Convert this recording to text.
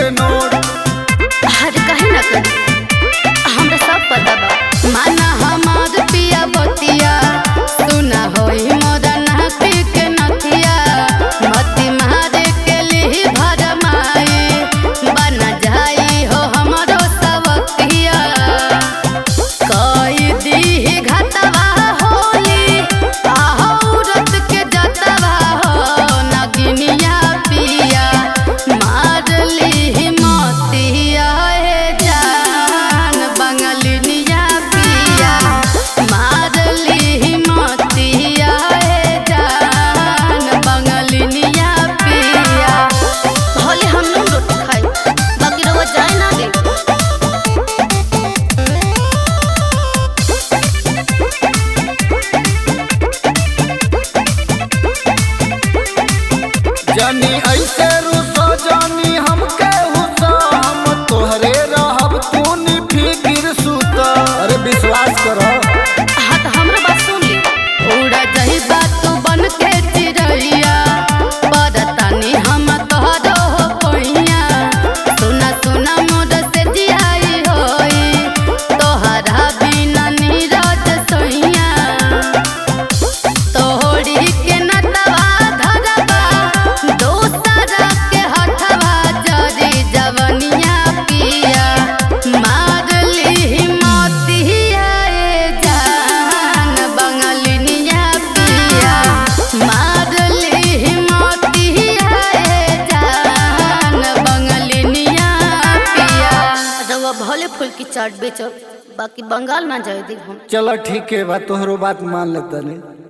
के नोट। अरे कहे ना कर हमरा सब पता बा। माना हमार पिया बतिया सुना होई मोरा नाती के नथिया मती मारे के लिए भरमाई बना जाई हो हमारो सवतिया कई दी घाटवा होली औरत के जतवा हो नगिनिया पिया मार ली मोतिया हे जान बंगलिनिया पिया मार ली मोतिया हे जान बंगलिनिया पिया। होली हम लोग रोटी खाई बाकी रवा जाए ना दे। जानी ऐसे रुसो जानी हमके हुसा हम तोहरे रहब तूनी फिकिर सुता। अरे विश्वास करो। हाँ तो हमरा बात सुन ली। उड़ा जही बात तू बन के चिड़ैया बरतानी हम तोहरो हो कोइया सुना सुना मोर से जियाई होई तोहरा बिना नीरज सोइया तोहरी के नटवा धरबा दोसरा के हथवा जरी जवनिया पिया मार ली मोतिया ए जान बंगलिनिया पिया मार ली मोतिया ए जान बंगलिनिया पिया। रवा भले फूल की चाट बेचब बाकी बंगाल ना जाए दी हम। चलो ठीक है बा तोहरो बात मान लेता नहीं।